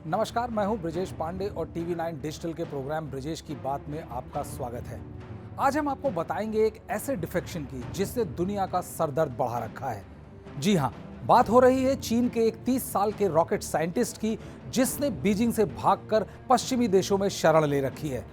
नमस्कार, मैं हूं ब्रिजेश पांडे और टीवी 9 डिजिटल के प्रोग्राम ब्रिजेश की बात में आपका स्वागत है। आज हम आपको बताएंगे एक ऐसे डिफेक्शन की जिसने दुनिया का सरदर्द बढ़ा रखा है। जी हां, बात हो रही है चीन के एक 30 साल के रॉकेट साइंटिस्ट की, जिसने बीजिंग से भागकर पश्चिमी देशों में शरण ले रखी है।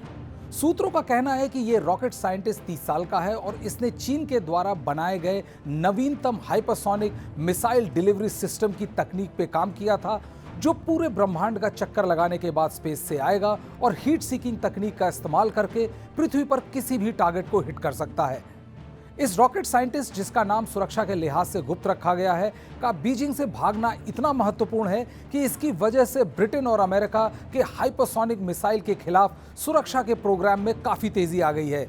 सूत्रों का कहना है कि यह रॉकेट साइंटिस्ट 30 साल का है और इसने चीन के द्वारा बनाए गए नवीनतम हाइपरसोनिक मिसाइल डिलीवरी सिस्टम की तकनीक पे काम किया था, जो पूरे ब्रह्मांड का चक्कर लगाने के बाद स्पेस से आएगा और हीट सीकिंग तकनीक का इस्तेमाल करके पृथ्वी पर किसी भी टारगेट को हिट कर सकता है। इस रॉकेट साइंटिस्ट, जिसका नाम सुरक्षा के लिहाज से गुप्त रखा गया है, का बीजिंग से भागना इतना महत्वपूर्ण है कि इसकी वजह से ब्रिटेन और अमेरिका के हाइपरसोनिक मिसाइल के खिलाफ सुरक्षा के प्रोग्राम में काफी तेजी आ गई है।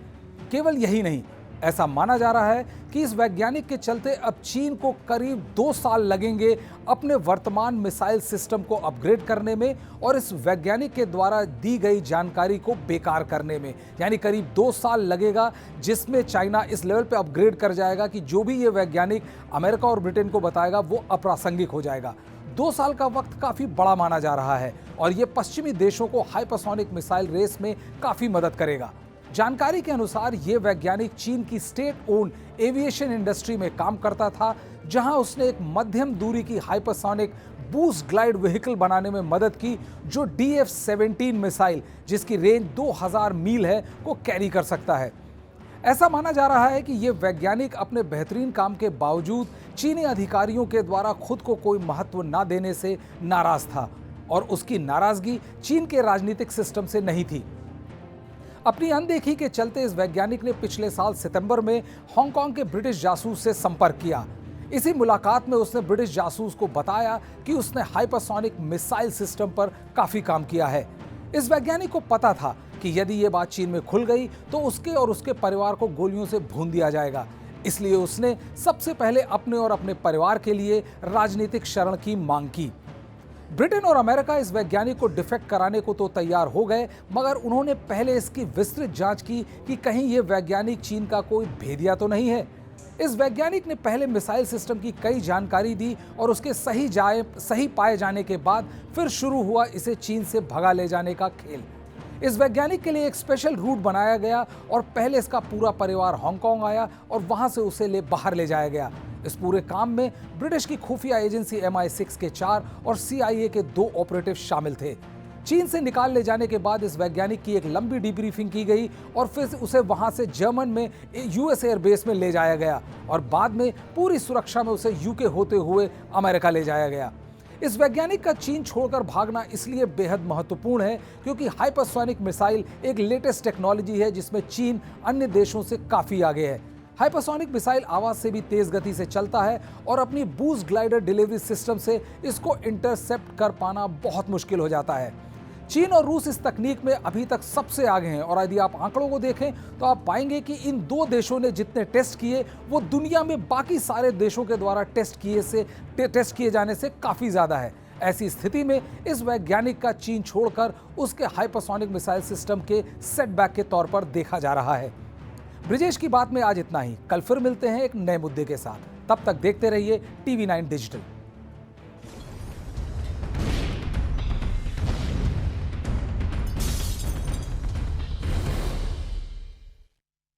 केवल यही नहीं, ऐसा माना जा रहा है कि इस वैज्ञानिक के चलते अब चीन को करीब 2 साल लगेंगे अपने वर्तमान मिसाइल सिस्टम को अपग्रेड करने में और इस वैज्ञानिक के द्वारा दी गई जानकारी को बेकार करने में। यानी करीब 2 साल लगेगा, जिसमें चाइना इस लेवल पे अपग्रेड कर जाएगा कि जो भी ये वैज्ञानिक अमेरिका और ब्रिटेन को बताएगा वो अप्रासंगिक हो जाएगा। 2 साल का वक्त काफी बड़ा माना जा रहा है और ये पश्चिमी देशों को हाइपरसोनिक मिसाइल रेस में काफी मदद करेगा। जानकारी के अनुसार ये वैज्ञानिक चीन की स्टेट ओन्ड एविएशन इंडस्ट्री में काम करता था, जहां उसने एक मध्यम दूरी की हाइपरसोनिक बूस्ट ग्लाइड व्हीकल बनाने में मदद की, जो DF-17 मिसाइल, जिसकी रेंज 2000 मील है, को कैरी कर सकता है। ऐसा माना जा रहा है कि ये वैज्ञानिक अपने बेहतरीन काम के बावजूद चीनी अधिकारियों के द्वारा खुद को कोई महत्व न देने से नाराज था और उसकी नाराजगी चीन के राजनीतिक सिस्टम से नहीं थी। अपनी अनदेखी के चलते इस वैज्ञानिक ने पिछले साल सितंबर में हांगकांग के ब्रिटिश जासूस से संपर्क किया। इसी मुलाकात में उसने ब्रिटिश जासूस को बताया कि उसने हाइपरसोनिक मिसाइल सिस्टम पर काफी काम किया है। इस वैज्ञानिक को पता था कि यदि ये बात चीन में खुल गई तो उसके और उसके परिवार को गोलियों से भून दिया जाएगा। इसलिए उसने सबसे पहले अपने और अपने परिवार के लिए राजनीतिक शरण की मांग की। ब्रिटेन और अमेरिका इस वैज्ञानिक को डिफेक्ट कराने को तो तैयार हो गए, मगर उन्होंने पहले इसकी विस्तृत जांच की कि कहीं यह वैज्ञानिक चीन का कोई भेदिया तो नहीं है। इस वैज्ञानिक ने पहले मिसाइल सिस्टम की कई जानकारी दी और उसके सही पाए जाने के बाद फिर शुरू हुआ इसे चीन से भगा ले जाने का खेल। इस वैज्ञानिक के लिए एक स्पेशल रूट बनाया गया और पहले इसका पूरा परिवार हांगकांग आया और वहां से उसे बाहर ले जाया गया। इस पूरे काम में ब्रिटिश की खुफिया एजेंसी MI6 के 4 और CIA के 2 ऑपरेटिव शामिल थे। चीन से निकाल ले जाने के बाद इस वैज्ञानिक की एक लंबी डिब्रीफिंग की गई और फिर उसे वहां से जर्मन में US एयरबेस में ले जाया गया और बाद में पूरी सुरक्षा में उसे UK होते हुए अमेरिका ले जाया गया। इस वैज्ञानिक का चीन छोड़कर भागना इसलिए बेहद महत्वपूर्ण है क्योंकि हाइपरसोनिक मिसाइल एक लेटेस्ट टेक्नोलॉजी है जिसमें चीन अन्य देशों से काफी आगे है। हाइपरसोनिक मिसाइल आवाज से भी तेज गति से चलता है और अपनी बूस्ट ग्लाइडर डिलीवरी सिस्टम से इसको इंटरसेप्ट कर पाना बहुत मुश्किल हो जाता है। चीन और रूस इस तकनीक में अभी तक सबसे आगे हैं और यदि आप आंकड़ों को देखें तो आप पाएंगे कि इन 2 देशों ने जितने टेस्ट किए वो दुनिया में बाकी सारे देशों के द्वारा टेस्ट किए जाने से काफी ज्यादा है। ऐसी स्थिति में इस वैज्ञानिक का चीन छोड़कर उसके हाइपरसोनिक मिसाइल सिस्टम के सेटबैक के तौर पर देखा जा रहा है। ब्रिजेश की बात में आज इतना ही। कल फिर मिलते हैं एक नए मुद्दे के साथ। तब तक देखते रहिए TV 9 डिजिटल।